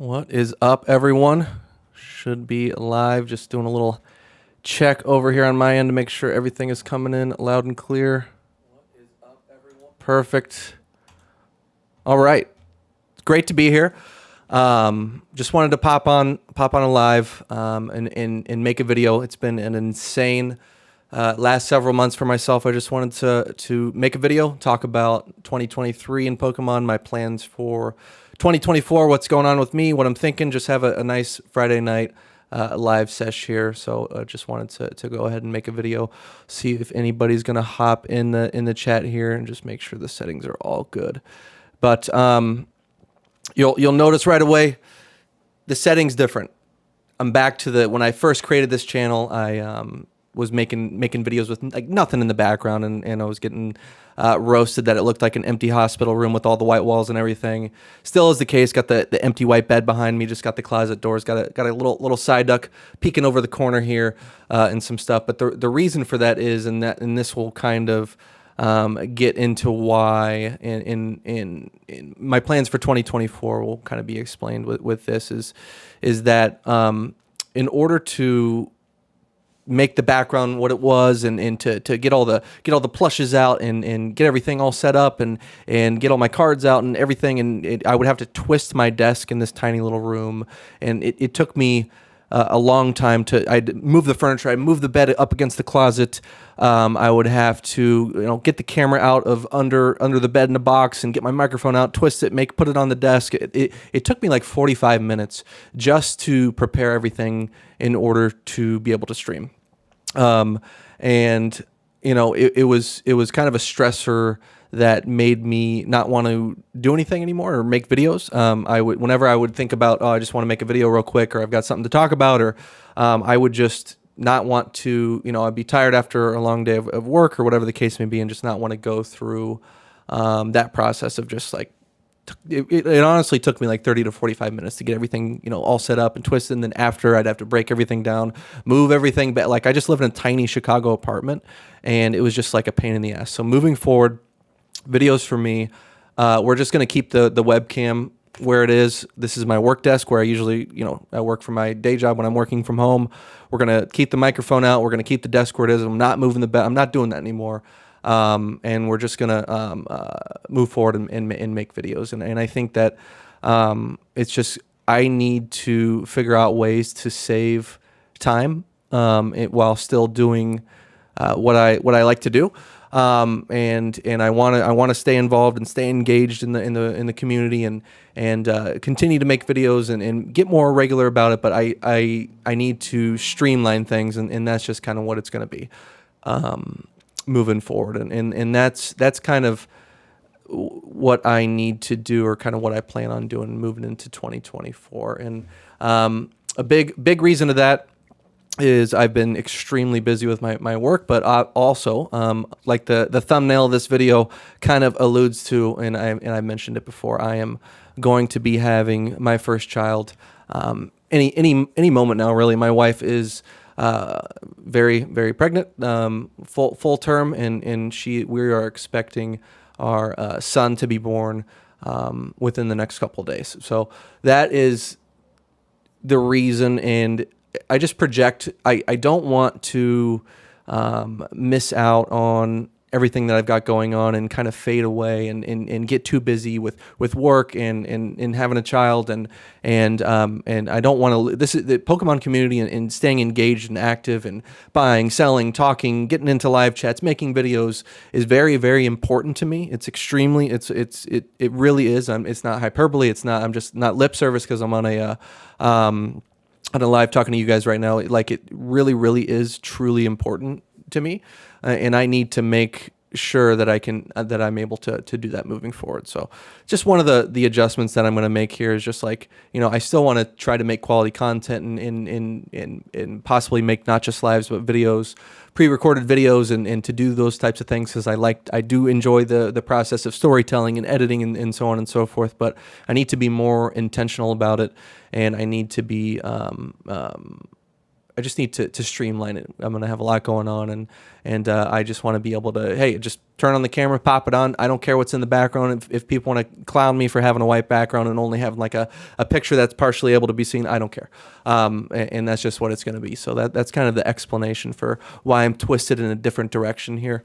What is up, everyone? Should be live. Just doing a little check over here on my end to make sure everything is coming in loud and clear. What is up, everyone? Perfect. All right. It's great to be here. Just wanted to pop on a live and make a video. It's been an insane last several months for myself. I just wanted to make a video, talk about 2023 in Pokemon, my plans for 2024, what's going on with me, what I'm thinking, just have a nice Friday night live sesh here. So just wanted to go ahead and make a video, see if anybody's going to hop in the chat here and just make sure the settings are all good. But you'll notice right away the settings different. I'm back to when I first created this channel, I was making videos with like nothing in the background, and I was getting roasted that it looked like an empty hospital room with all the white walls and everything. Still is the case. Got the empty white bed behind me. Just got the closet doors. Got a little side duck peeking over the corner here and some stuff. But the reason for that is, and this will kind of get into why in my plans for 2024 will kind of be explained with this is that in order to make the background what it was and to get all the plushes out and get everything all set up and get all my cards out and everything, and I would have to twist my desk in this tiny little room, and it took me a long time I'd move the furniture, I'd move the bed up against the closet. I would have to get the camera out of under the bed in a box and get my microphone out, twist it, put it on the desk. It took me like 45 minutes just to prepare everything in order to be able to stream. And it was kind of a stressor that made me not want to do anything anymore or make videos. Whenever I would think about, I just want to make a video real quick, or I've got something to talk about, or I would just not want to, I'd be tired after a long day of work or whatever the case may be, and just not want to go through that process of just like, it honestly took me like 30 to 45 minutes to get everything, all set up and twisted. And then after, I'd have to break everything down, move everything back. Like, I just live in a tiny Chicago apartment, and it was just like a pain in the ass. So moving forward, videos for me, we're just going to keep the webcam where it is. This is my work desk where I usually, I work for my day job when I'm working from home. We're going to keep the microphone out. We're going to keep the desk where it is. I'm not moving the bed. I'm not doing that anymore. And we're just going to move forward and make videos. And I think that it's just, I need to figure out ways to save time while still doing what I like to do. And I want to stay involved and stay engaged in the community and continue to make videos and get more regular about it. But I need to streamline things, and that's just kind of what it's going to be moving forward. And that's kind of what I need to do, or kind of what I plan on doing moving into 2024. And a big reason of that is I've been extremely busy with my work, but also like the thumbnail of this video kind of alludes to, and I mentioned it before, I am going to be having my first child any moment now. Really, my wife is very, very pregnant, full term, and we are expecting our son to be born within the next couple of days. So that is the reason, and I just project, I don't want to miss out on everything that I've got going on and kind of fade away and get too busy with work and having a child and I don't want to. This is the Pokemon community and staying engaged and active and buying, selling, talking, getting into live chats, making videos is very, very important to me. It's extremely, it really is. It's not hyperbole. It's not. I'm just not lip service because I'm on a live talking to you guys right now. Like, it really, really is truly important to me, and I need to make sure that I'm able to do that moving forward. So just one of the adjustments that I'm going to make here is just like, I still want to try to make quality content and possibly make not just lives, but videos, pre-recorded videos, and to do those types of things, because I do enjoy the process of storytelling and editing and so on and so forth. But I need to be more intentional about it, and I need to be I just need to streamline it. I'm gonna have a lot going on, and I just want to be able to, hey, just turn on the camera, pop it on. I don't care what's in the background. If people want to clown me for having a white background and only having like a picture that's partially able to be seen, I don't care. And that's just what it's going to be. So that's kind of the explanation for why I'm twisted in a different direction here.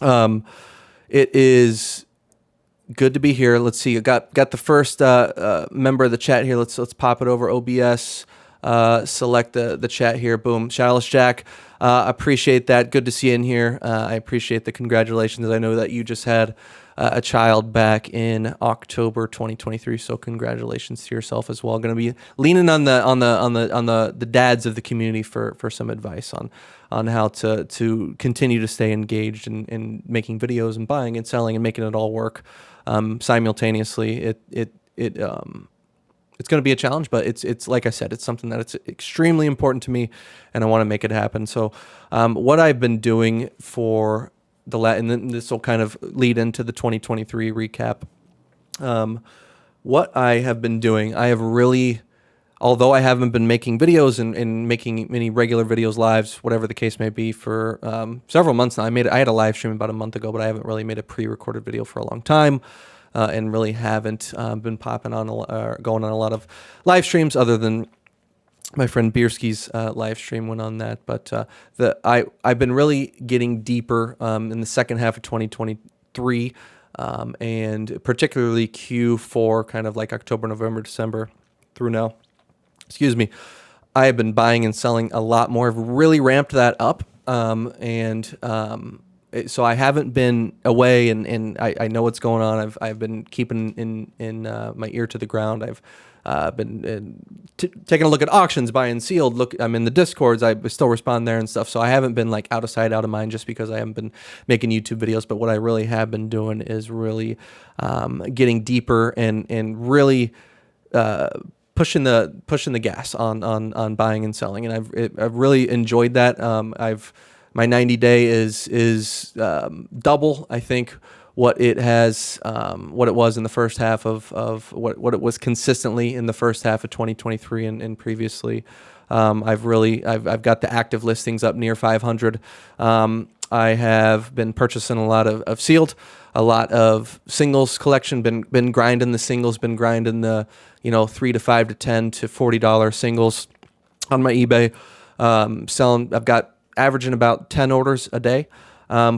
It is good to be here. Let's see. I got the first member of the chat here. Let's pop it over OBS. Select the chat here. Boom. Shadowless Jack. Appreciate that. Good to see you in here. I appreciate the congratulations. I know that you just had a child back in October 2023. So congratulations to yourself as well. Going to be leaning on the dads of the community for some advice on how to continue to stay engaged in making videos and buying and selling and making it all work simultaneously. It's going to be a challenge, but it's like I said, it's something that it's extremely important to me, and I want to make it happen. So what I've been doing for and then this will kind of lead into the 2023 recap. What I have been doing, I have really, although I haven't been making videos and making many regular videos, lives, whatever the case may be, for several months now. I had a live stream about a month ago, but I haven't really made a pre-recorded video for a long time. And really haven't been popping on going on a lot of live streams, other than my friend Bierski's live stream went on that. But I've been really getting deeper in the second half of 2023, and particularly Q4, kind of like October, November, December through now. Excuse me. I have been buying and selling a lot more. I've really ramped that up, so I haven't been away, and I know what's going on. I've been keeping in my ear to the ground. I've been taking a look at auctions, buying sealed. I'm in the Discords. I still respond there and stuff. So I haven't been like out of sight, out of mind, just because I haven't been making YouTube videos. But what I really have been doing is really getting deeper and really pushing the gas on buying and selling. And I've really enjoyed that. My 90-day is double, I think, what it was in the first half of what it was consistently in the first half of 2023 and previously. I've got the active listings up near 500. I have been purchasing a lot of sealed, a lot of singles collection. Been grinding the singles. Been grinding the $3 to $5 to $10 to $40 singles on my eBay. Selling. I've got averaging about 10 orders a day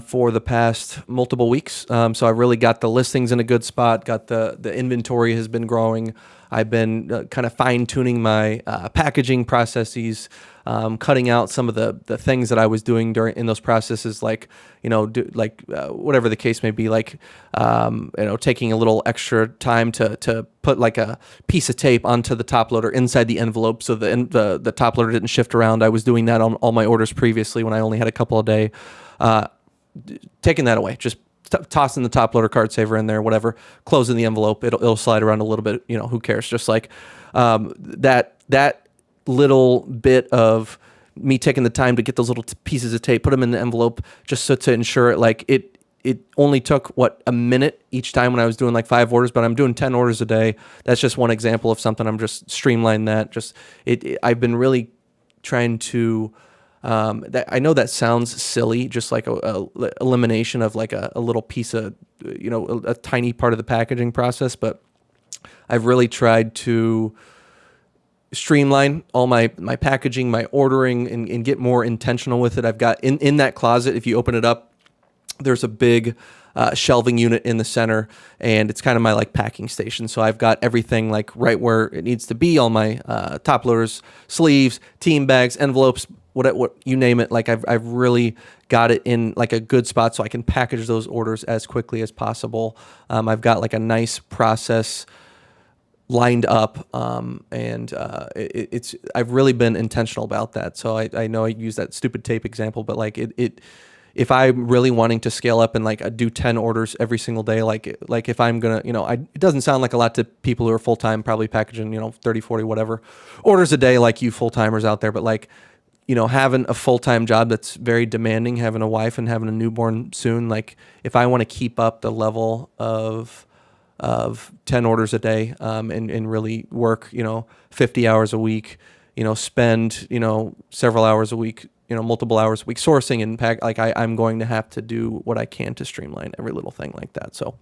for the past multiple weeks. So I really got the listings in a good spot, got the inventory has been growing. I've been kind of fine-tuning my packaging processes, cutting out some of the things that I was doing in those processes, like whatever the case may be, like taking a little extra time to put like a piece of tape onto the top loader inside the envelope, so the top loader didn't shift around. I was doing that on all my orders previously when I only had a couple a day. Taking that away, just tossing the top loader card saver in there, whatever, closing the envelope, it'll slide around a little bit, who cares? Just like that little bit of me taking the time to get those little pieces of tape, put them in the envelope, just so to ensure it only took a minute each time when I was doing like 5 orders, but I'm doing 10 orders a day. That's just one example of something. I'm just streamlining that. I've been really trying to, I know that sounds silly, just like a elimination of like a little piece of, a tiny part of the packaging process, but I've really tried to streamline all my packaging, my ordering, and get more intentional with it. I've got in that closet, if you open it up, there's a big shelving unit in the center, and it's kind of my like packing station. So I've got everything like right where it needs to be, all my top loaders, sleeves, team bags, envelopes, what you name it. Like I've really got it in like a good spot so I can package those orders as quickly as possible. I've got like a nice process lined up, and I've really been intentional about that. So I know I use that stupid tape example, but like if I'm really wanting to scale up and like do 10 orders every single day, like if I'm gonna, it doesn't sound like a lot to people who are full-time, probably packaging, 30, 40, whatever orders a day, like you full-timers out there. But like, having a full-time job that's very demanding, having a wife and having a newborn soon, like if I want to keep up the level of 10 orders a day, and really work, 50 hours a week, spend, several hours a week, multiple hours a week sourcing and pack. Like I'm going to have to do what I can to streamline every little thing like that. So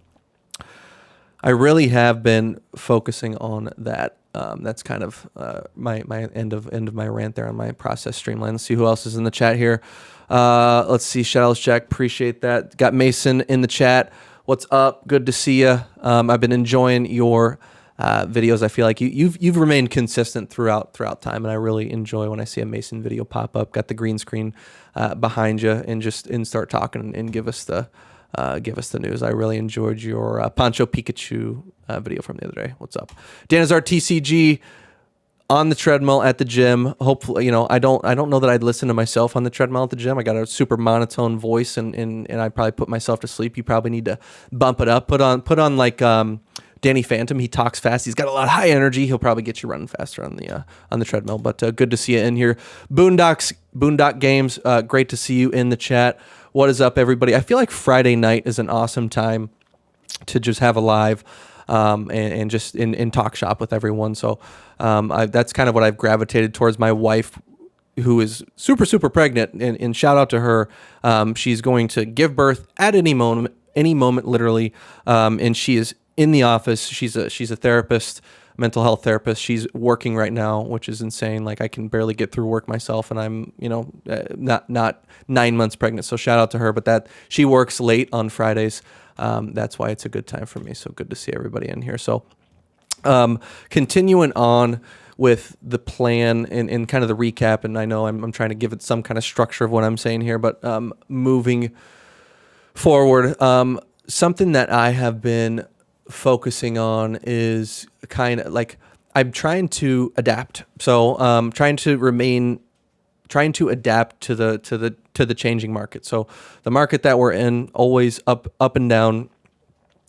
I really have been focusing on that. That's kind of my end of my rant there on my process streamline. Let's see who else is in the chat here. Let's see. Shadows Jack, appreciate that. Got Mason in the chat. What's up? Good to see you. I've been enjoying your videos. I feel like you've remained consistent throughout time, and I really enjoy when I see a Mason video pop up. Got the green screen behind you, and start talking and give us the news. I really enjoyed your Pancho Pikachu video from the other day. What's up? Danazar TCG on the treadmill at the gym. Hopefully, I don't know that I'd listen to myself on the treadmill at the gym. I got a super monotone voice and I'd probably put myself to sleep. You probably need to bump it up. Put on like Danny Phantom. He talks fast. He's got a lot of high energy. He'll probably get you running faster on the treadmill. But good to see you in here. Boondock Games. Great to see you in the chat. What is up, everybody? I feel like Friday night is an awesome time to just have a live and just in talk shop with everyone. So that's kind of what I've gravitated towards. My wife, who is super, super pregnant, and shout out to her. She's going to give birth at any moment, literally. And she is in the office. She's a therapist, mental health therapist. She's working right now, which is insane. Like I can barely get through work myself, and I'm, not 9 months pregnant. So shout out to her, but that she works late on Fridays. That's why it's a good time for me. So good to see everybody in here. So, continuing on with the plan and kind of the recap, and I know I'm trying to give it some kind of structure of what I'm saying here, but, moving forward, something that I have been focusing on is kind of like I'm trying to adapt. So trying to adapt to the changing market. So the market that we're in, always up and down.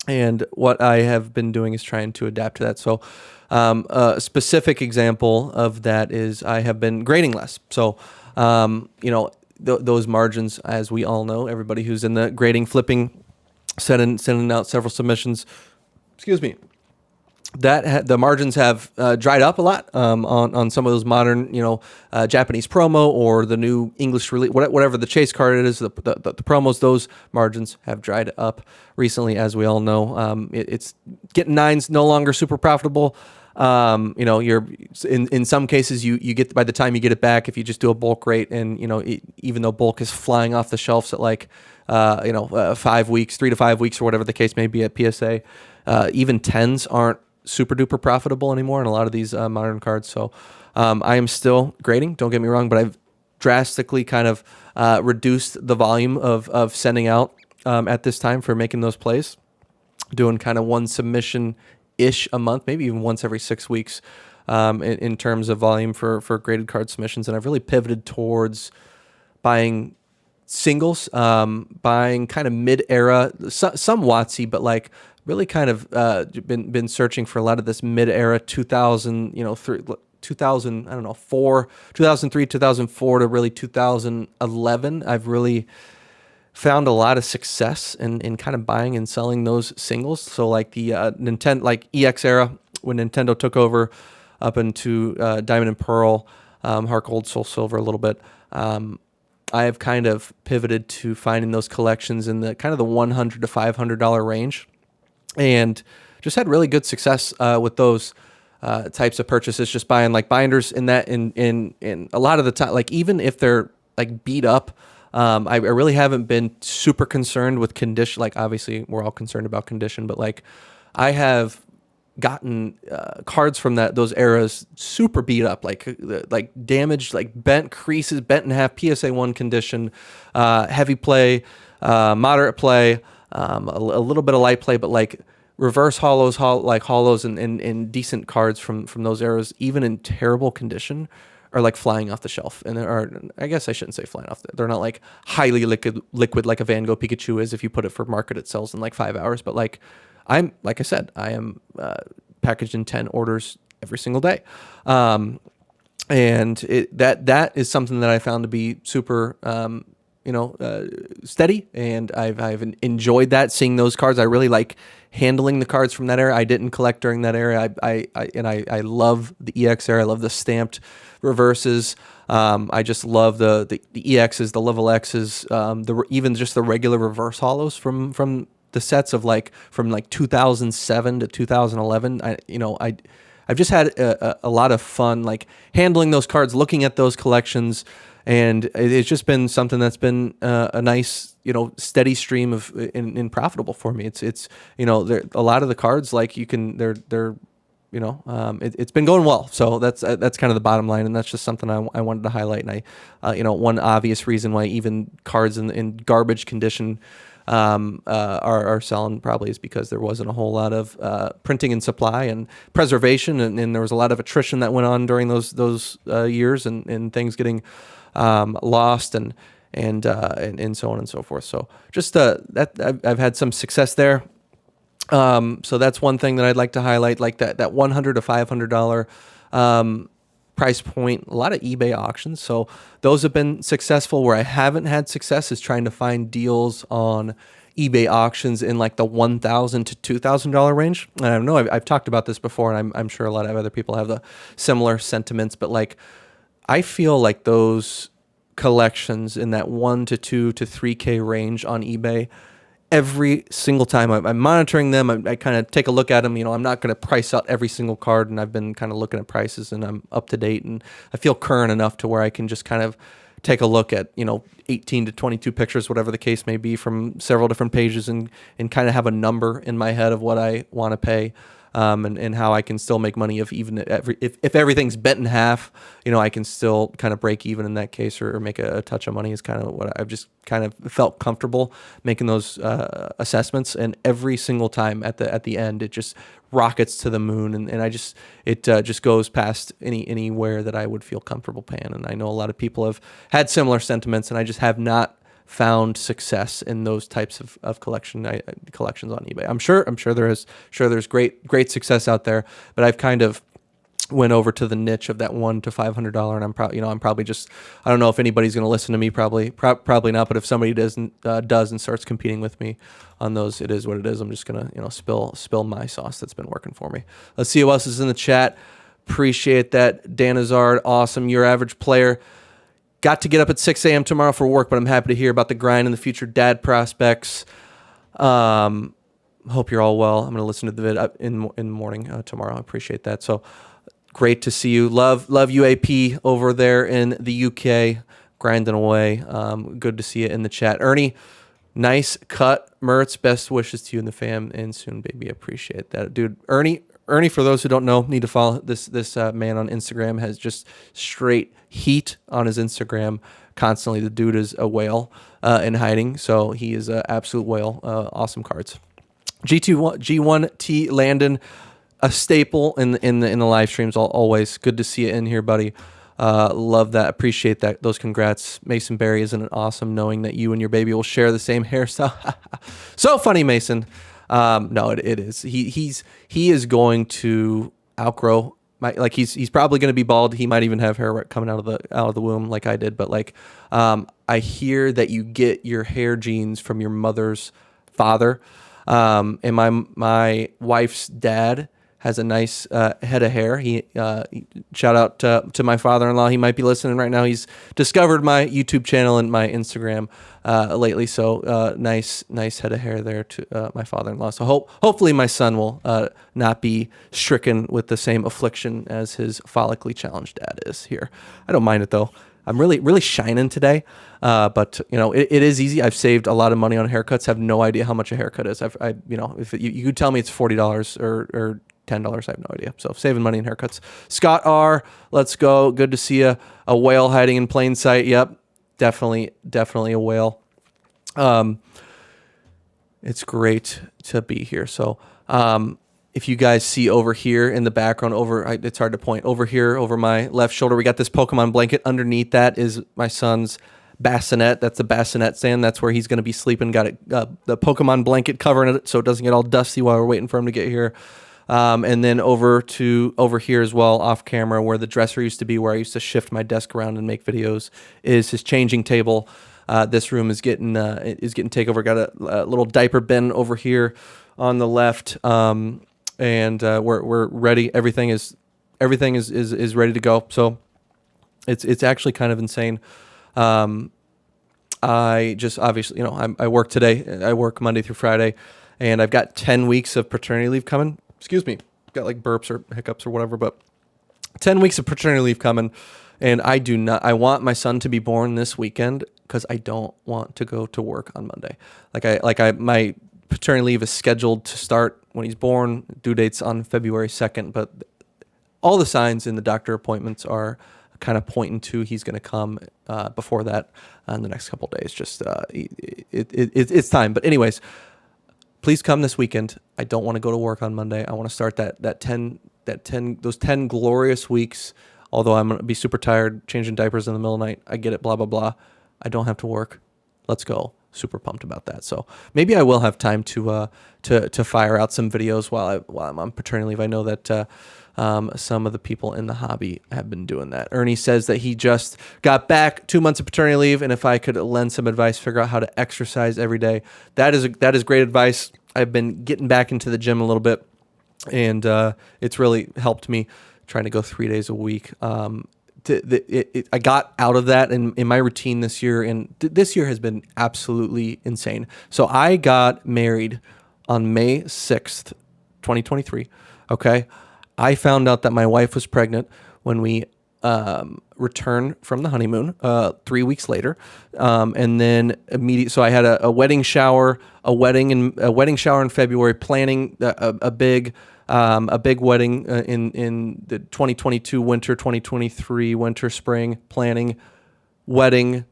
And what I have been doing is trying to adapt to that. So a specific example of that is I have been grading less. So those margins, as we all know, everybody who's in the grading, flipping, sending out several submissions. Excuse me. The margins have dried up a lot on some of those modern, Japanese promo or the new English release, whatever the chase card it is, the promos. Those margins have dried up recently, as we all know. It's getting nines no longer super profitable. You're in some cases you get, by the time you get it back, if you just do a bulk rate, and even though bulk is flying off the shelves at like 5 weeks, 3 to 5 weeks, or whatever the case may be at PSA. Even 10s aren't super duper profitable anymore in a lot of these modern cards. So I am still grading, don't get me wrong, but I've drastically kind of reduced the volume of sending out at this time for making those plays, doing kind of one submission-ish a month, maybe even once every 6 weeks in terms of volume for graded card submissions. And I've really pivoted towards buying singles, buying kind of mid-era, some WotC, but like really kind of been searching for a lot of this mid-era 2000, 2000, I don't know, 2003, 2004 to really 2011. I've really found a lot of success in kind of buying and selling those singles. So like the Nintendo, like EX era, when Nintendo took over up into Diamond and Pearl, Heart Gold, Soul Silver a little bit. I have kind of pivoted to finding those collections in the kind of the $100 to $500 range, and just had really good success with those types of purchases. Just buying like binders in that, in a lot of the time, like even if they're like beat up, I really haven't been super concerned with condition. Like obviously we're all concerned about condition, but like I have gotten cards from those eras super beat up, like damaged, like bent creases, bent in half, PSA 1 condition, heavy play, moderate play, a little bit of light play, but like reverse hollows, and decent cards from those eras, even in terrible condition, are like flying off the shelf. And I guess I shouldn't say flying off. They're not like highly liquid like a Van Gogh Pikachu is. If you put it for market, it sells in like 5 hours. But like like I said, I am packaged in 10 orders every single day. And that is something that I found to be super, steady, and I've enjoyed that, seeing those cards. I really like handling the cards from that era. I didn't collect during that era. I love the EX era. I love the stamped reverses. I just love the EXs, the level X's, even just the regular reverse holos from the sets of from 2007 to 2011. I've just had a lot of fun handling those cards, looking at those collections, and it's just been something that's been a nice steady stream of and profitable for me. It's a lot of the cards it's been going well. So that's kind of the bottom line, and that's just something I wanted to highlight. And one obvious reason why even cards in garbage condition are selling probably is because there wasn't a whole lot of printing and supply and preservation, and there was a lot of attrition that went on during those years, and things getting lost and so on and so forth. So just that I've had some success there. So that's one thing that I'd like to highlight, like that $100 to $500 price point. A lot of eBay auctions, so those have been successful. Where I haven't had success is trying to find deals on eBay auctions in the $1,000 to $2,000 range. And I know I've talked about this before, and I'm sure a lot of other people have the similar sentiments. But I feel like those collections in that 1 to 2 to 3K range on eBay, every single time I'm monitoring them, I kind of take a look at them. I'm not going to price out every single card, and I've been kind of looking at prices, and I'm up to date, and I feel current enough to where I can just kind of take a look at 18 to 22 pictures, whatever the case may be, from several different pages, and kind of have a number in my head of what I want to pay. And how I can still make money if everything's bent in half, I can still kind of break even in that case, or make a touch of money is kind of what I've just kind of felt comfortable making those assessments. And every single time at the end, it just rockets to the moon, and it just goes past anywhere that I would feel comfortable paying. And I know a lot of people have had similar sentiments, and I just have not found success in those types of collections on eBay. I'm sure there's great success out there, but I've kind of went over to the niche of that $100 to $500, and I'm probably just, I don't know if anybody's going to listen to me, probably not, but if somebody does and starts competing with me on those, it is what it is. I'm just gonna spill my sauce that's been working for me. Let's see who else is in the chat. Appreciate that. Dan Azard, awesome. Your average player. Got to get up at 6 a.m. tomorrow for work, but I'm happy to hear about the grind and the future dad prospects. Hope you're all well. I'm going to listen to the vid in the morning tomorrow. I appreciate that. So great to see you. Love UAP over there in the UK, grinding away. Good to see you in the chat. Ernie, nice cut. Mertz, best wishes to you and the fam, and soon, baby. Appreciate that. Dude, Ernie, for those who don't know, need to follow this man on Instagram. Has just straight heat on his Instagram constantly. The dude is a whale in hiding, so he is an absolute whale. Awesome cards. G1T Landon, a staple in the live streams. Always good to see you in here, buddy. Love that. Appreciate that. Those congrats. Mason Berry, isn't it awesome knowing that you and your baby will share the same hairstyle? So funny, Mason. No, it is. He is going to outgrow he's probably going to be bald. He might even have hair coming out of the womb like I did. But I hear that you get your hair genes from your mother's father. And my wife's dad has a nice head of hair. He shout out to my father-in-law. He might be listening right now. He's discovered my YouTube channel and my Instagram lately. So nice head of hair there to my father-in-law. So hopefully my son will not be stricken with the same affliction as his follically challenged dad is here. I don't mind it though. I'm really shining today, but it is easy. I've saved a lot of money on haircuts. Have no idea how much a haircut is. If you could tell me it's $40 or $10, I have no idea. So saving money in haircuts. Scott R, let's go. Good to see you. A whale hiding in plain sight. Yep, definitely a whale. It's great to be here. So if you guys see over here in the background, it's hard to point, over here over my left shoulder, we got this Pokemon blanket. Underneath that is my son's bassinet. That's the bassinet stand. That's where he's going to be sleeping. Got it, the Pokemon blanket covering it so it doesn't get all dusty while we're waiting for him to get here. And then over here as well, off camera, where the dresser used to be, where I used to shift my desk around and make videos, is his changing table. This room is getting takeover. Got a little diaper bin over here on the left, and we're ready. Everything is ready to go. So it's actually kind of insane. I just obviously, I work today. I work Monday through Friday, and I've got 10 weeks of paternity leave coming. Excuse me, got like burps or hiccups or whatever, but 10 weeks of paternity leave coming, and I want my son to be born this weekend because I don't want to go to work on Monday. My paternity leave is scheduled to start when he's born. Due date's on February 2nd, but all the signs in the doctor appointments are kind of pointing to he's going to come before that in the next couple of days. Just it's time. But anyways, please come this weekend. I don't want to go to work on Monday. I want to start those 10 glorious weeks. Although I'm going to be super tired, changing diapers in the middle of the night. I get it, blah, blah, blah. I don't have to work. Let's go. Super pumped about that. So maybe I will have time to fire out some videos while I'm on paternity leave. I know that some of the people in the hobby have been doing that. Ernie says that he just got back 2 months of paternity leave, and if I could lend some advice, figure out how to exercise every day. That is great advice. I've been getting back into the gym a little bit, and it's really helped me trying to go 3 days a week. I got out of that in my routine this year, and this year has been absolutely insane. So I got married on May 6th, 2023. Okay. I found out that my wife was pregnant when we returned from the honeymoon 3 weeks later, and then immediately. So I had a wedding shower, a wedding shower in February, planning a big wedding in the 2022 winter, 2023 winter, spring, planning, wedding.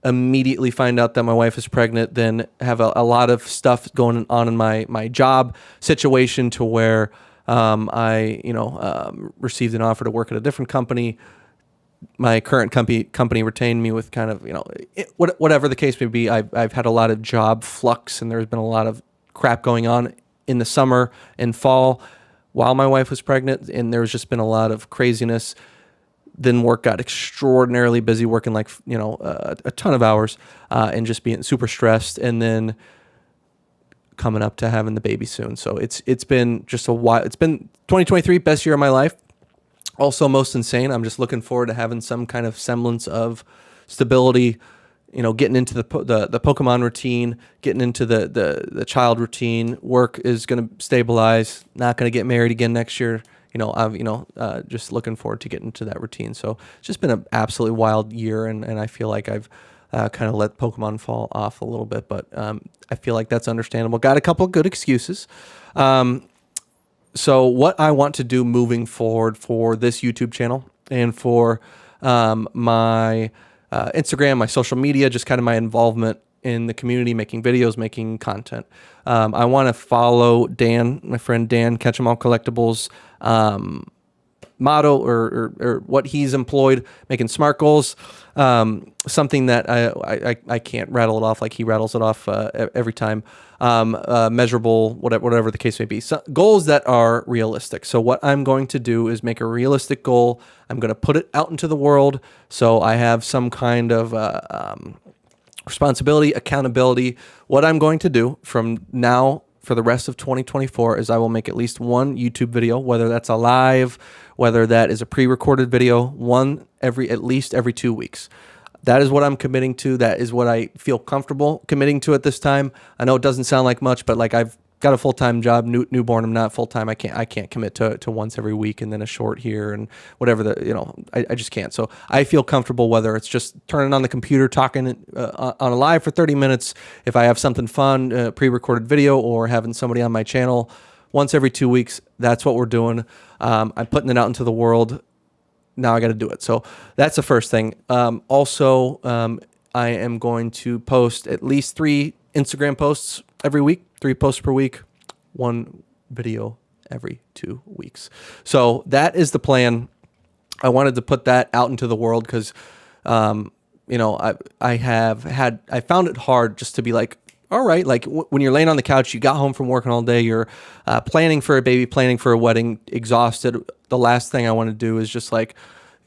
Immediately find out that my wife is pregnant, then have a lot of stuff going on in my job situation to where I received an offer to work at a different company. My current company retained me with kind of, whatever the case may be. I've had a lot of job flux, and there's been a lot of crap going on in the summer and fall while my wife was pregnant, and there's just been a lot of craziness. Then work got extraordinarily busy, working a ton of hours, and just being super stressed, and then coming up to having the baby soon. So it's been just a while. It's been 2023, best year of my life. Also most insane. I'm just looking forward to having some kind of semblance of stability, getting into the Pokemon routine, getting into the child routine. Work is going to stabilize. Not going to get married again next year. Just looking forward to getting into that routine. So it's just been an absolutely wild year, and I feel like I've kind of let Pokemon fall off a little bit, but I feel like that's understandable. Got a couple of good excuses. So what I want to do moving forward for this YouTube channel and for my Instagram, my social media, just kind of my involvement in the community, making videos, making content. I want to follow Dan, my friend Dan, Catch 'em All Collectibles, motto or what he's employed, making SMART goals. Something that I can't rattle it off like he rattles it off every time. Measurable, whatever the case may be. So, goals that are realistic. So what I'm going to do is make a realistic goal. I'm going to put it out into the world so I have some kind of responsibility, accountability. What I'm going to do from now for the rest of 2024 is I will make at least one YouTube video, whether that's a live, whether that is a pre-recorded video, at least every 2 weeks. That is what I'm committing to. That is what I feel comfortable committing to at this time. I know it doesn't sound like much, but I've got a full-time job, newborn. I'm not full-time. I can't commit to once every week and then a short here and whatever I just can't. So I feel comfortable whether it's just turning on the computer, talking on a live for 30 minutes. If I have something fun, pre-recorded video, or having somebody on my channel once every 2 weeks, that's what we're doing. I'm putting it out into the world. Now I got to do it. So that's the first thing. Also, I am going to post at least 3 Instagram posts every week, 3 posts per week, 1 video every 2 weeks. So that is the plan. I wanted to put that out into the world because, I found it hard just to be like, all right, when you're laying on the couch, you got home from working all day, you're planning for a baby, planning for a wedding, exhausted. The last thing I want to do is just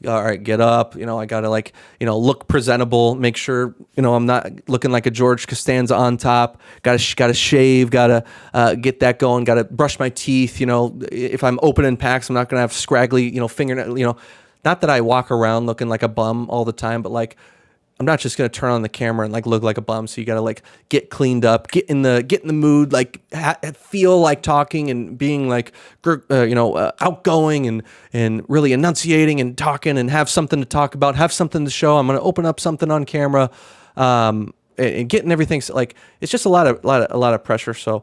all right, get up. I got to like, look presentable, make sure, I'm not looking like a George Costanza on top. Got to shave, got to get that going, got to brush my teeth. If I'm opening packs, I'm not going to have scraggly, fingernail, not that I walk around looking like a bum all the time, but like, I'm not just going to turn on the camera and like look like a bum. So you got to like get cleaned up, get in the mood, like feel like talking and being like, outgoing and really enunciating and talking and have something to talk about, have something to show. I'm going to open up something on camera, and getting everything. So like, it's just a lot of pressure. So,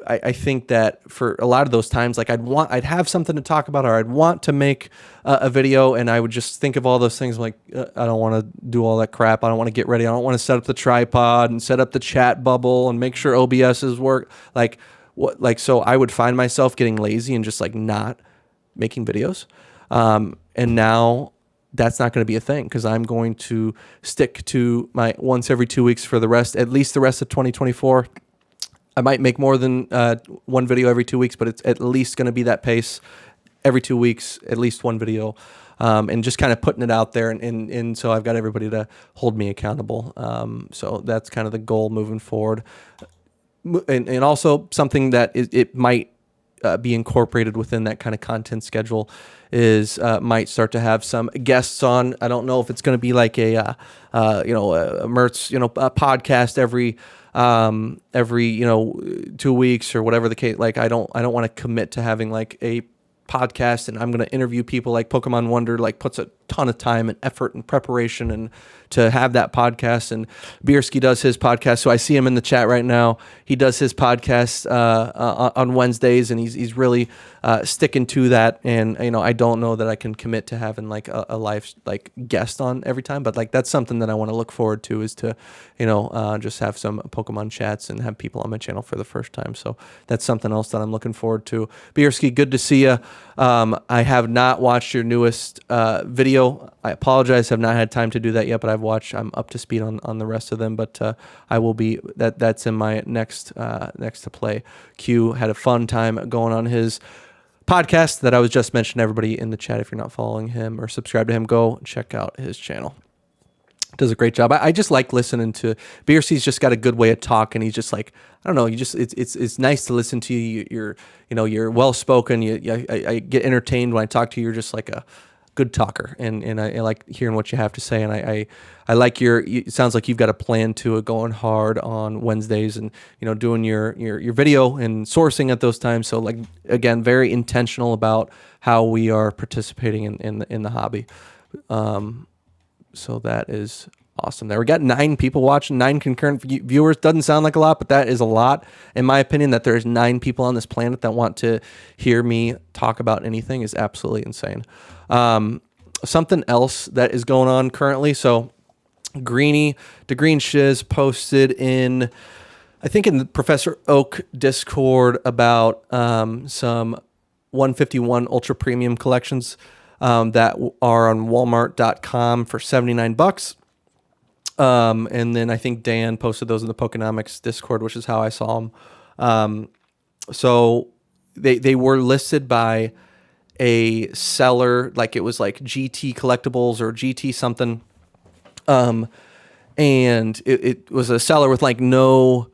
I think that for a lot of those times, like I'd have something to talk about, or I'd want to make a video, and I would just think of all those things like, I don't want to do all that crap. I don't want to get ready. I don't want to set up the tripod and set up the chat bubble and make sure OBS's work. So I would find myself getting lazy and just like not making videos. And now that's not going to be a thing, because I'm going to stick to my once every 2 weeks for at least the rest of 2024. I might make more than one video every 2 weeks, but it's at least going to be that pace. Every 2 weeks, at least one video, and just kind of putting it out there. And so I've got everybody to hold me accountable. So that's kind of the goal moving forward. And also something that it might be incorporated within that kind of content schedule is might start to have some guests on. I don't know if it's going to be like a Mertz, a podcast every 2 weeks or whatever the case. Like I don't want to commit to having like a podcast and I'm going to interview people. Like Pokemon Wonder like puts a ton of time and effort and preparation and to have that podcast. And Bierski does his podcast, so I see him in the chat right now. He does his podcast on Wednesdays, and he's really sticking to that. And I don't know that I can commit to having like a live like guest on every time, but like that's something that I want to look forward to, is to just have some Pokemon chats and have people on my channel for the first time. So that's something else that I'm looking forward to. Bierski, good to see you. I have not watched your newest video. I apologize, have not had time to do that yet, but I'm up to speed on the rest of them, but I will be, that's in my next to play. Q had a fun time going on his podcast that I was just mentioning. Everybody in the chat, if you're not following him or subscribe to him, go check out his channel. Does a great job. I just like listening to BRC's just got a good way of talking. He's just like, I don't know, it's nice to listen to you. You're well spoken. I get entertained when I talk to you. You're just like a good talker, and I like hearing what you have to say. And I like it sounds like you've got a plan to going hard on Wednesdays and doing your video and sourcing at those times. So like, again, very intentional about how we are participating in the hobby. So that is awesome. There we got 9 people watching, 9 concurrent viewers. Doesn't sound like a lot, but that is a lot, in my opinion. That there's 9 people on this planet that want to hear me talk about anything is absolutely insane. Something else that is going on currently. So Greeny, the Green Shiz posted in the Professor Oak Discord about some 151 ultra premium collections that are on walmart.com for $79. And then I think Dan posted those in the Pokenomics Discord, which is how I saw them. So they were listed by a seller, like it was like GT Collectibles or GT something. And it was a seller with like no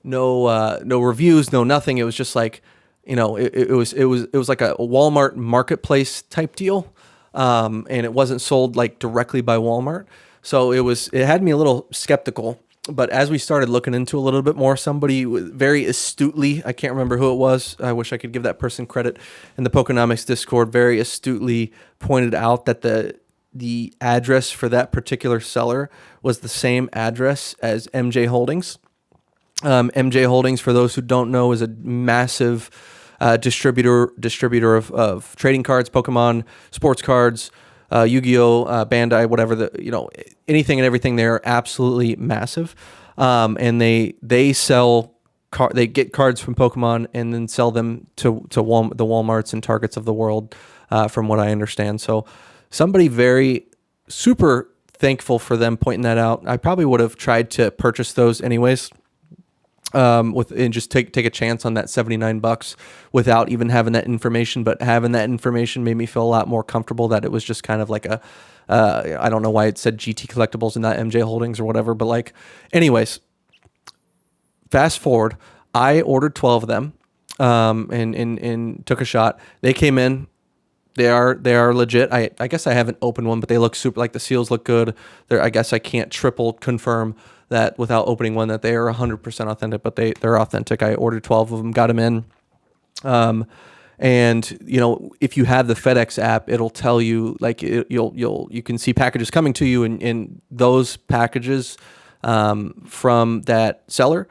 reviews, no nothing. It was just like, it was like a Walmart marketplace type deal. And it wasn't sold like directly by Walmart. So it had me a little skeptical, but as we started looking into a little bit more, somebody very astutely, I can't remember who it was, I wish I could give that person credit, in the Pokenomics Discord, very astutely pointed out that the address for that particular seller was the same address as MJ Holdings. MJ Holdings, for those who don't know, is a massive distributor of trading cards, Pokemon, sports cards, Yu-Gi-Oh, Bandai, whatever, anything and everything. They're absolutely massive. And they sell they get cards from Pokemon and then sell them to the Walmarts and Targets of the world, from what I understand. So somebody very super thankful for them pointing that out. I probably would have tried to purchase those anyways. and just take a chance on that $79 without even having that information. But having that information made me feel a lot more comfortable that it was just kind of like a, I don't know why it said GT Collectibles and not MJ Holdings or whatever, but like, anyways, fast forward, I ordered 12 of them, and took a shot. They came in. They are legit. I guess I haven't opened one, but they look super, like the seals look good. I guess I can't triple confirm that without opening one that they are 100% authentic, but they're authentic. I ordered 12 of them, got them in. And you know, if you have the FedEx app, it'll tell you like you can see packages coming to you, and those packages from that seller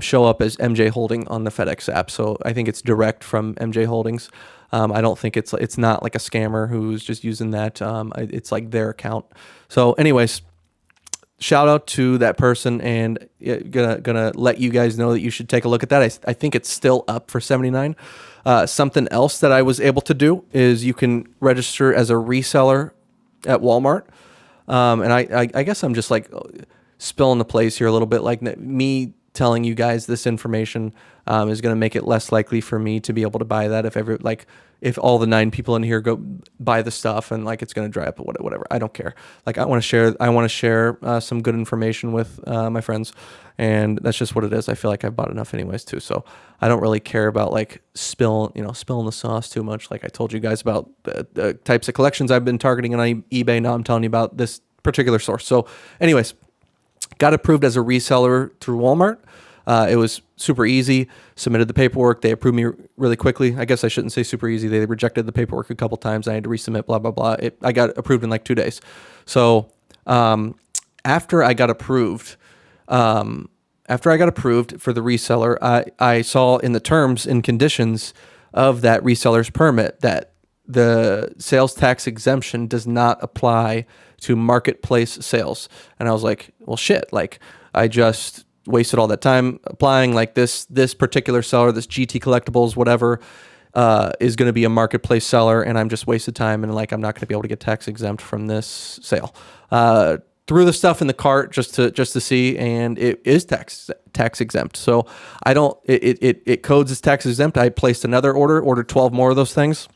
show up as MJ Holding on the FedEx app. So I think it's direct from MJ Holdings. I don't think it's not like a scammer who's just using that. It's like their account. So anyways, shout out to that person, and gonna let you guys know that you should take a look at that. I think it's still up for $79. Something else that I was able to do is you can register as a reseller at Walmart. And I guess I'm just like spilling the place here a little bit. Like me telling you guys this information is going to make it less likely for me to be able to buy that if all the 9 people in here go buy the stuff, and like it's going to dry up or whatever. I don't care. Like I want to share some good information with my friends, and that's just what it is. I feel like I've bought enough anyways too, so I don't really care about like spilling the sauce too much. Like I told you guys about the types of collections I've been targeting on eBay. Now I'm telling you about this particular source. So anyways, got approved as a reseller through Walmart. It was super easy. Submitted the paperwork. They approved me really quickly. I guess I shouldn't say super easy. They rejected the paperwork a couple times. I had to resubmit, blah, blah, blah. I got approved in like 2 days. So after I got approved for the reseller, I saw in the terms and conditions of that reseller's permit that the sales tax exemption does not apply to marketplace sales. And I was like, well, shit. Like I just wasted all that time applying. Like this particular seller, this GT Collectibles, whatever, is going to be a marketplace seller, and I'm just wasted time, and like I'm not going to be able to get tax exempt from this sale. Threw the stuff in the cart just to see, and it is tax exempt. So I don't. It codes as tax exempt. I placed another ordered 12 more of those things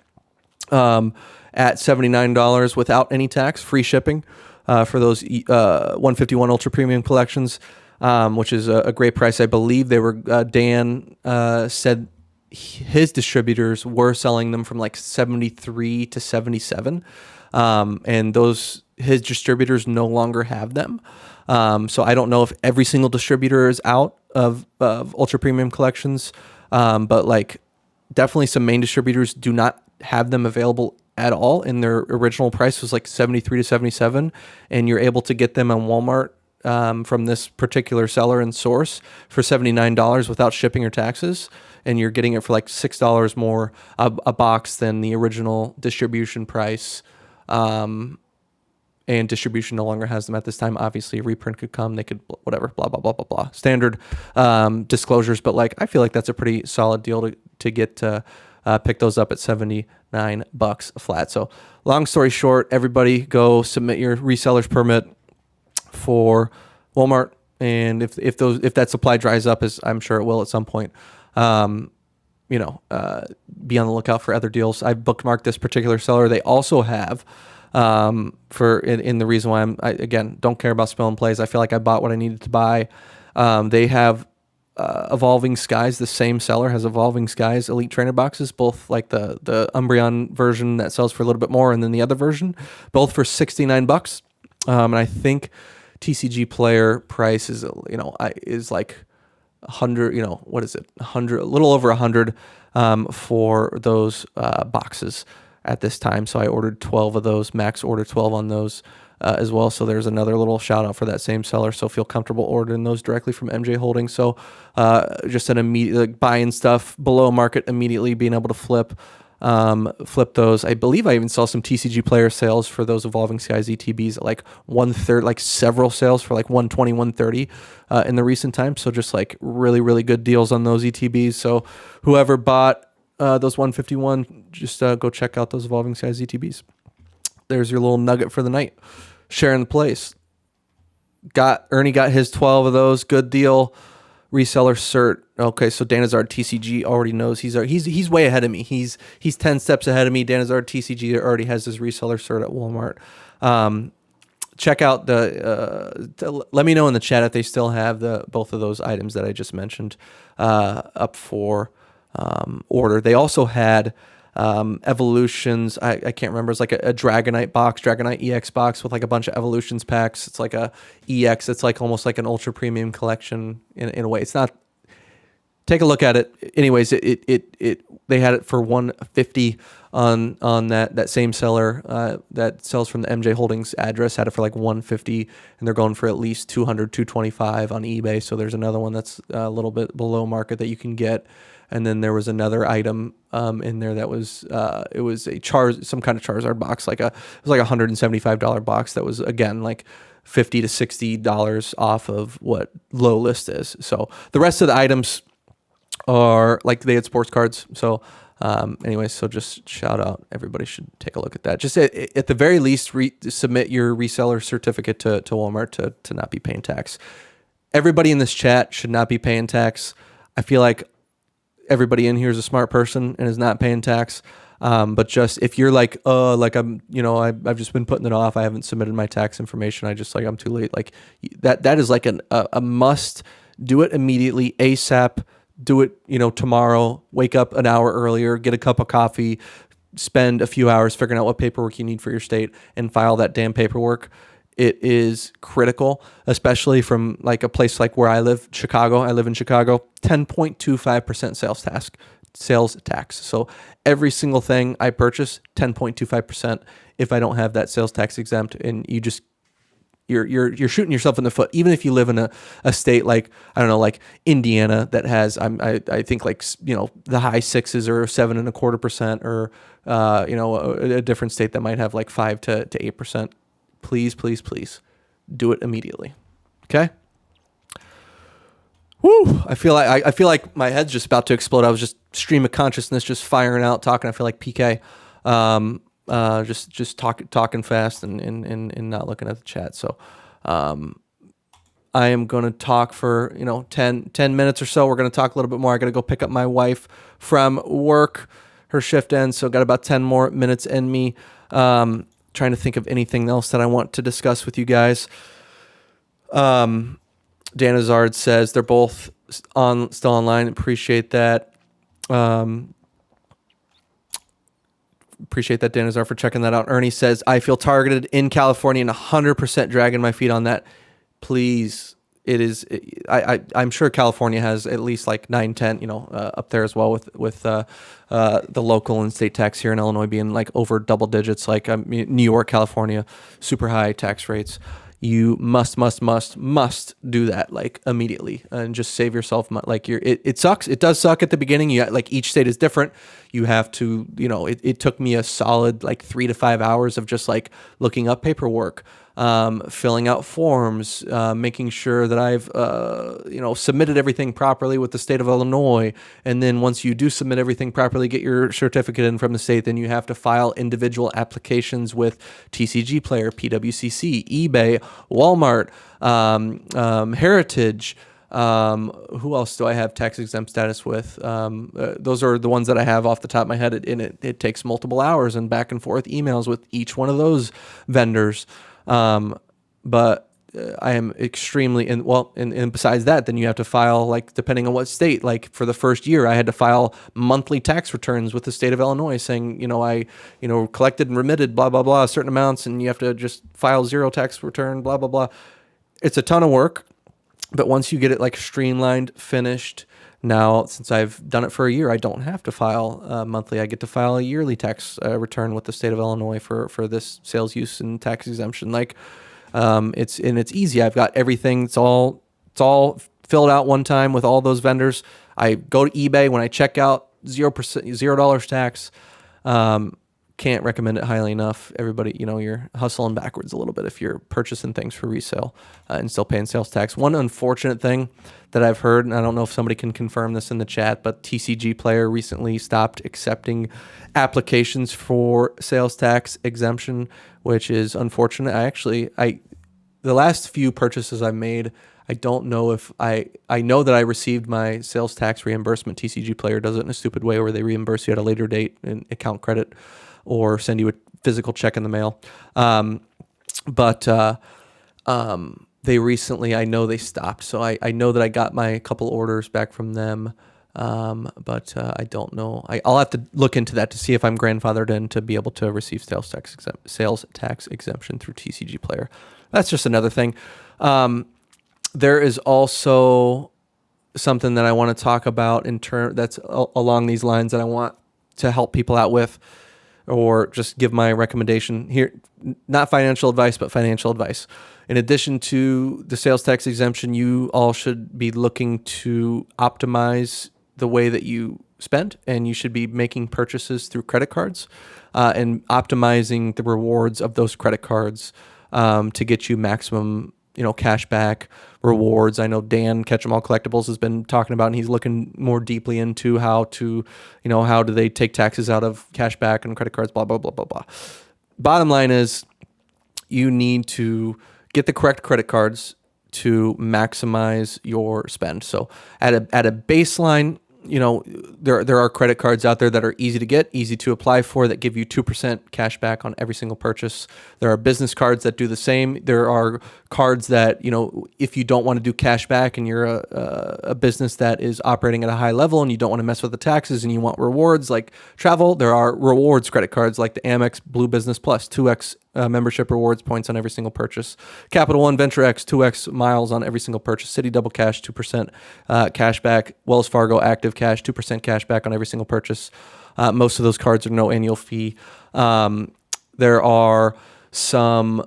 at $79 without any tax, free shipping for those 151 Ultra Premium collections. Which is a great price. I believe they were, Dan said his distributors were selling them from like 73 to 77. And his distributors no longer have them. So I don't know if every single distributor is out of Ultra Premium collections. But like definitely some main distributors do not have them available at all. And their original price was like 73 to 77. And you're able to get them on Walmart from this particular seller and source for $79 without shipping or taxes, and you're getting it for like $6 more a box than the original distribution price. And distribution no longer has them at this time. Obviously, a reprint could come. They could whatever, blah blah blah blah blah. Standard disclosures, but like I feel like that's a pretty solid deal to get to pick those up at $79 flat. So long story short, everybody go submit your reseller's permit for Walmart, and if that supply dries up, as I'm sure it will at some point, be on the lookout for other deals. I've bookmarked this particular seller. They also have in the reason why I again don't care about spilling plays. I feel like I bought what I needed to buy. They have Evolving Skies. The same seller has Evolving Skies Elite Trainer boxes, both like the Umbreon version that sells for a little bit more, and then the other version, both for $69. And I think TCG player price is like 100. What is it? 100, a little over 100 for those boxes at this time. So I ordered 12 of those. Max ordered 12 on those as well. So there's another little shout out for that same seller. So feel comfortable ordering those directly from MJ Holdings. So just an immediate buying stuff below market, immediately being able to flip those. I believe I even saw some TCG player sales for those Evolving Skies ETBs at like 1/3, like several sales for like 120, 130 in the recent times. So just like really, really good deals on those ETBs. So whoever bought those 151, just go check out those Evolving Skies ETBs. There's your little nugget for the night. Sharing the place. Ernie got his 12 of those. Good deal. reseller cert. Okay, so Danazard TCG already knows he's way ahead of me. He's 10 steps ahead of me. Danazard TCG already has his reseller cert at Walmart. Check out let me know in the chat if they still have both of those items that I just mentioned up for order. They also had evolutions. I can't remember. It's like a Dragonite box, Dragonite EX box with like a bunch of evolutions packs. It's like a EX. It's like almost like an ultra premium collection in a way. It's not. Take a look at it. Anyways, they had it for $150 on that same seller that sells from the MJ Holdings address. Had it for like $150, and they're going for at least $200, $225 on eBay. So there's another one that's a little bit below market that you can get. And then there was another item in there that was it was some kind of Charizard box, it was like $175 box that was again like $50 to $60 off of what low list is. So the rest of the items are like they had sports cards. So anyways, so just shout out. Everybody should take a look at that. Just at the very least, submit your reseller certificate to Walmart to not be paying tax. Everybody in this chat should not be paying tax. I feel like everybody in here is a smart person and is not paying tax. But just if you're like, I'm, I've just been putting it off. I haven't submitted my tax information. I'm too late. Like that is like a must. Do it immediately, ASAP. Do it, tomorrow. Wake up an hour earlier, get a cup of coffee, spend a few hours figuring out what paperwork you need for your state and file that damn paperwork. It is critical, especially from like a place like where I live, Chicago. I live in Chicago, 10.25% sales tax. So every single thing I purchase, 10.25%. If I don't have that sales tax exempt, and you're shooting yourself in the foot. Even if you live in a state like, I don't know, like Indiana that has, I think like, the high 6s or 7.25%, or, a different state that might have like 5 to 8%. Please, please, please do it immediately. Okay. Woo! I feel like my head's just about to explode. I was just stream of consciousness, just firing out, talking. I feel like PK, just talking fast and not looking at the chat. So, I am going to talk for 10 minutes or so. We're going to talk a little bit more. I got to go pick up my wife from work. Her shift ends, so got about 10 more minutes in me. Trying to think of anything else that I want to discuss with you guys. Danazard says they're both still online. Appreciate that. Appreciate that, Danazard, for checking that out. Ernie says, I feel targeted in California and 100% dragging my feet on that. Please, I'm sure California has at least like 9, 10, up there as well with the local and state tax here in Illinois being like over double digits. Like New York, California, super high tax rates. You must do that like immediately and just save yourself. Like it sucks. It does suck at the beginning. Like each state is different. You have to, it took me a solid like 3 to 5 hours of just like looking up paperwork, filling out forms, making sure that I've, submitted everything properly with the state of Illinois. And then once you do submit everything properly, get your certificate in from the state, then you have to file individual applications with TCG Player, PWCC, eBay, Walmart, Heritage. Who else do I have tax exempt status with? Those are the ones that I have off the top of my head. It takes multiple hours and back and forth emails with each one of those vendors. But I am extremely, and besides that, then you have to file, like, depending on what state, like for the first year, I had to file monthly tax returns with the state of Illinois saying, I collected and remitted, blah, blah, blah, certain amounts, and you have to just file zero tax return, blah, blah, blah. It's a ton of work, but once you get it like streamlined, finished, now, since I've done it for a year, I don't have to file monthly. I get to file a yearly tax return with the state of Illinois for this sales use and tax exemption. Like, it's easy. I've got everything. It's all filled out one time with all those vendors. I go to eBay when I check out, $0 tax. Can't recommend it highly enough. Everybody, you're hustling backwards a little bit if you're purchasing things for resale and still paying sales tax. One unfortunate thing that I've heard, and I don't know if somebody can confirm this in the chat, but TCG Player recently stopped accepting applications for sales tax exemption, which is unfortunate. The last few purchases I've made, I don't know if I know that I received my sales tax reimbursement. TCG Player does it in a stupid way where they reimburse you at a later date in account credit or send you a physical check in the mail. But they recently, I know they stopped. So I know that I got my couple orders back from them. But I don't know. I'll have to look into that to see if I'm grandfathered in to be able to receive sales tax exemption through TCG Player. That's just another thing. There is also something that I want to talk about that's along these lines that I want to help people out with, or just give my recommendation here. Not financial advice, but financial advice. In addition to the sales tax exemption, you all should be looking to optimize the way that you spend, and you should be making purchases through credit cards and optimizing the rewards of those credit cards to get you maximum, cash back rewards. I know Dan Ketchum All Collectibles has been talking about, and he's looking more deeply into how to, how do they take taxes out of cash back and credit cards, blah, blah, blah, blah, blah. Bottom line is you need to get the correct credit cards to maximize your spend. So at a baseline, there are credit cards out there that are easy to get, easy to apply for, that give you 2% cash back on every single purchase. There are business cards that do the same. There are cards that, if you don't want to do cash back and you're a business that is operating at a high level and you don't want to mess with the taxes and you want rewards like travel, there are rewards credit cards like the Amex Blue Business Plus, 2x membership rewards points on every single purchase. Capital One Venture X, 2x miles on every single purchase. Citi Double Cash, 2% cash back. Wells Fargo Active Cash, 2% cash back on every single purchase. Most of those cards are no annual fee. There are some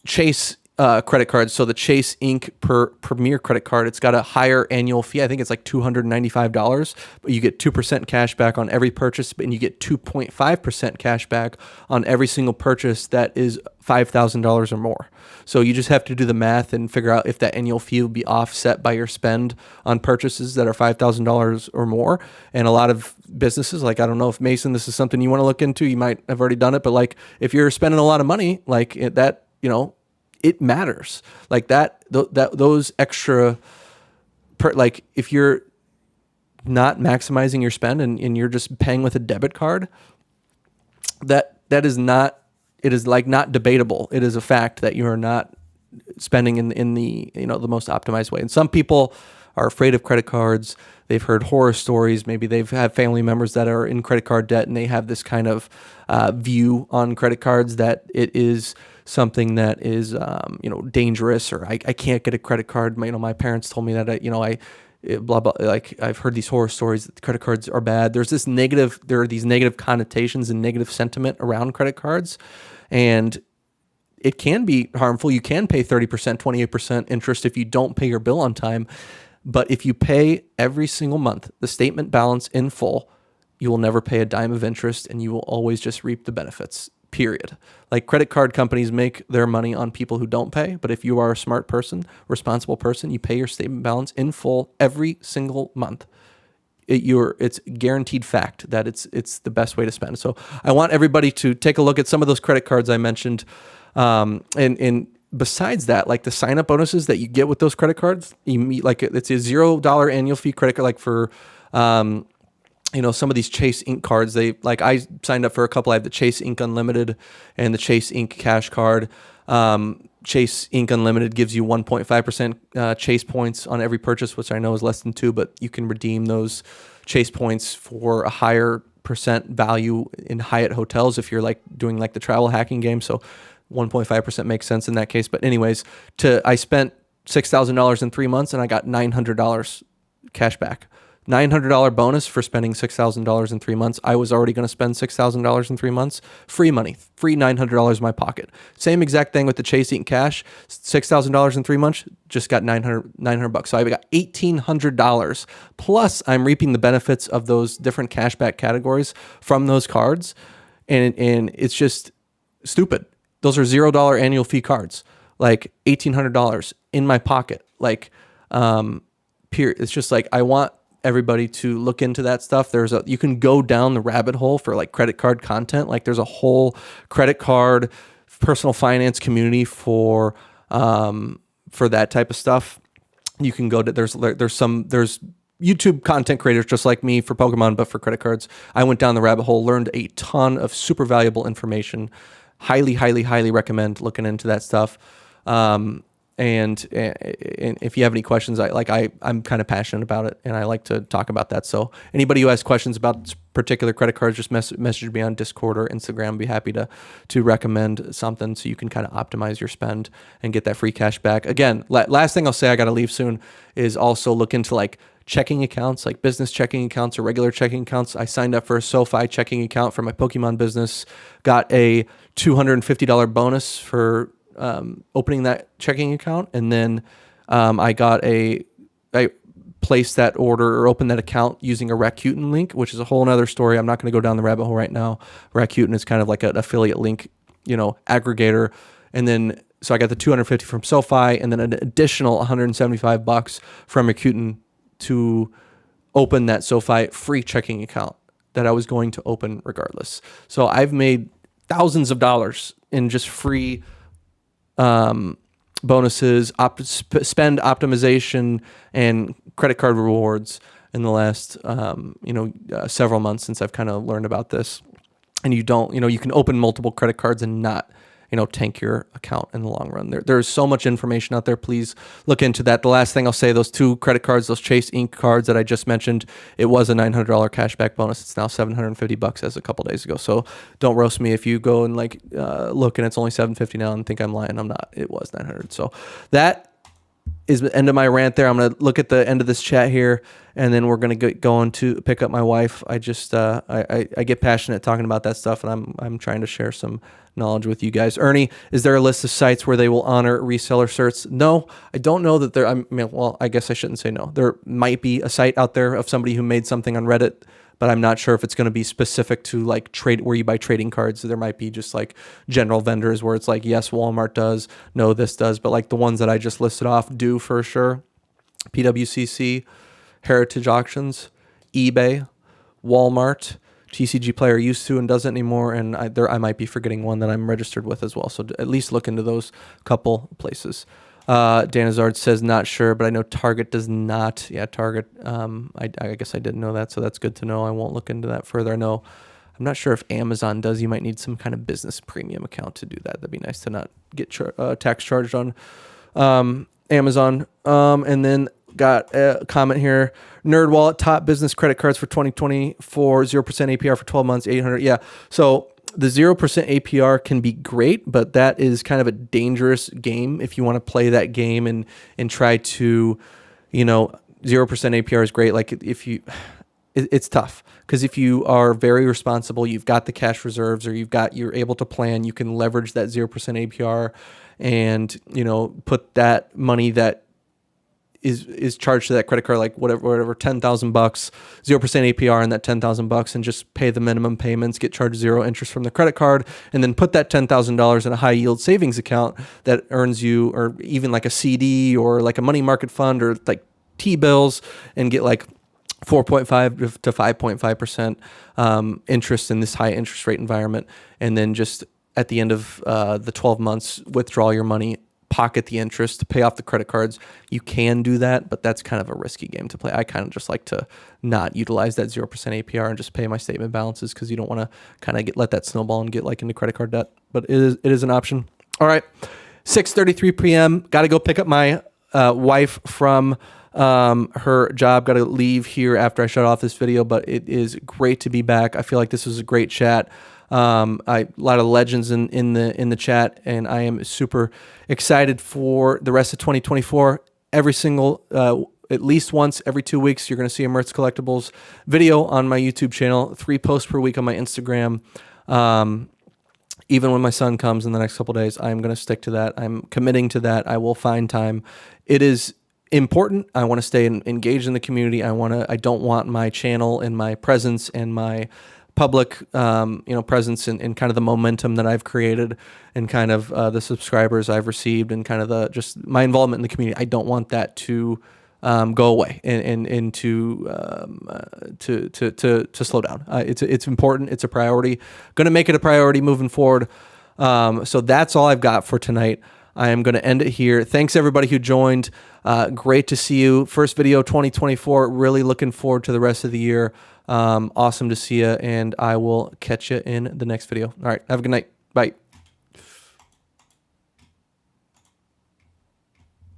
Chase credit cards. So the Chase Inc. Premier credit card, it's got a higher annual fee. I think it's like $295, but you get 2% cash back on every purchase, and you get 2.5% cash back on every single purchase that is $5,000 or more. So you just have to do the math and figure out if that annual fee will be offset by your spend on purchases that are $5,000 or more. And a lot of businesses, like, I don't know if Mason, this is something you want to look into. You might have already done it, but like if you're spending a lot of money, like that, it matters. Like those extra, like if you're not maximizing your spend and you're just paying with a debit card, that is not, it is like not debatable. It is a fact that you are not spending in the, the most optimized way. And some people are afraid of credit cards. They've heard horror stories. Maybe they've had family members that are in credit card debt, and they have this kind of view on credit cards that it is something that is, dangerous, or I can't get a credit card. My parents told me that, blah, blah, like I've heard these horror stories that credit cards are bad. There are these negative connotations and negative sentiment around credit cards, and it can be harmful. You can pay 30%, 28% interest if you don't pay your bill on time. But if you pay every single month the statement balance in full, you will never pay a dime of interest, and you will always just reap the benefits, period. Like credit card companies make their money on people who don't pay. But if you are a smart person, responsible person, you pay your statement balance in full every single month. It's guaranteed fact that it's the best way to spend. So I want everybody to take a look at some of those credit cards I mentioned. And besides that, like the sign up bonuses that you get with those credit cards, you meet, like it's a $0 annual fee credit card, like for, some of these Chase Inc. cards, I signed up for a couple. I have the Chase Inc. Unlimited and the Chase Inc. Cash Card. Chase Inc. Unlimited gives you 1.5% Chase points on every purchase, which I know is less than 2, but you can redeem those Chase points for a higher percent value in Hyatt hotels if you're like doing like the travel hacking game. So 1.5% makes sense in that case. But anyways, I spent $6,000 in 3 months and I got $900 cash back. $900 bonus for spending $6,000 in 3 months. I was already going to spend $6,000 in 3 months. Free money, free $900 in my pocket. Same exact thing with the Chase Eaton Cash. $6,000 in 3 months, just got $900 bucks. So I got $1,800. Plus, I'm reaping the benefits of those different cashback categories from those cards, and it's just stupid. Those are $0 annual fee cards. Like $1,800 in my pocket. Like, it's just like I want everybody to look into that stuff. You can go down the rabbit hole for like credit card content. Like there's a whole credit card personal finance community for that type of stuff. You can go to there's YouTube content creators just like me for Pokemon, but for credit cards. I went down the rabbit hole, learned a ton of super valuable information. Highly, highly, highly recommend looking into that stuff. And if you have any questions, I'm kind of passionate about it, and I like to talk about that. So anybody who has questions about particular credit cards, just message me on Discord or Instagram. I'd be happy to recommend something so you can kind of optimize your spend and get that free cash back. Again, last thing I'll say, I got to leave soon, is also look into like checking accounts, like business checking accounts or regular checking accounts. I signed up for a SoFi checking account for my Pokemon business, got a $250 bonus for opening that checking account, and then I placed that order or opened that account using a Rakuten link, which is a whole nother story. I'm not going to go down the rabbit hole right now. Rakuten is kind of like an affiliate link, aggregator. And then, so I got the 250 from SoFi and then an additional $175 from Rakuten to open that SoFi free checking account that I was going to open regardless. So I've made thousands of dollars in just free bonuses, spend optimization, and credit card rewards in the last, several months since I've kind of learned about this. And you can open multiple credit cards and not, tank your account in the long run. There's so much information out there. Please look into that. The last thing I'll say, those 2 credit cards, those Chase Inc. cards that I just mentioned, it was a $900 cashback bonus. It's now $750 as a couple days ago. So don't roast me if you go and look and it's only $750 now and think I'm lying. I'm not. It was $900. So that is the end of my rant there. I'm going to look at the end of this chat here, and then we're going to get going to pick up my wife. I just, I get passionate talking about that stuff, and I'm trying to share some knowledge with you guys. Ernie, is there a list of sites where they will honor reseller certs? No, I don't know that there, I guess I shouldn't say no. There might be a site out there of somebody who made something on Reddit, but I'm not sure if it's going to be specific to like trade where you buy trading cards. There might be just like general vendors where it's like, yes, Walmart does, no, this does, but like the ones that I just listed off do for sure. PWCC, Heritage Auctions, eBay, Walmart, TCG Player used to and doesn't anymore, and I might be forgetting one that I'm registered with as well. So at least look into those couple places. Danazard says not sure, but I know Target does not. Yeah, Target. I guess I didn't know that, so that's good to know. I won't look into that further. I'm not sure if Amazon does. You might need some kind of business premium account to do that. That'd be nice to not get tax charged on Amazon. And then got a comment here. NerdWallet top business credit cards for 2024, 0% APR for 12 months, 800. Yeah. So the 0% APR can be great, but that is kind of a dangerous game if you want to play that game and try to, 0% APR is great. Like it's tough because if you are very responsible, you've got the cash reserves or you're able to plan, you can leverage that 0% APR and, put that money that is charged to that credit card, like whatever, $10,000, 0% APR on that $10,000 and just pay the minimum payments, get charged 0 interest from the credit card, and then put that $10,000 in a high yield savings account that earns you, or even like a CD or like a money market fund or like T-bills, and get like 4.5 to 5.5% interest in this high interest rate environment. And then just at the end of the 12 months, withdraw your money, pocket the interest, pay off the credit cards. You can do that, but that's kind of a risky game to play. I kind of just like to not utilize that 0% APR and just pay my statement balances because you don't want to kind of let that snowball and get like into credit card debt. But it is an option. All right, 6:33 p.m. Got to go pick up my wife from her job. Got to leave here after I shut off this video, but it is great to be back. I feel like this was a great chat. A lot of legends in the chat, and I am super excited for the rest of 2024. Every single, at least once every 2 weeks, you're going to see a Mertz Collectibles video on my YouTube channel, 3 posts per week on my Instagram. Even when my son comes in the next couple of days, I'm going to stick to that. I'm committing to that. I will find time. It is important. I want to stay engaged in the community. I don't want my channel and my presence and my public, presence and kind of the momentum that I've created and kind of the subscribers I've received and kind of just my involvement in the community. I don't want that to go away and to slow down. It's important. It's a priority. Going to make it a priority moving forward. So that's all I've got for tonight. I am going to end it here. Thanks everybody who joined. Great to see you. First video 2024. Really looking forward to the rest of the year. Awesome to see you, and I will catch you in the next video. All right, have a good night. Bye.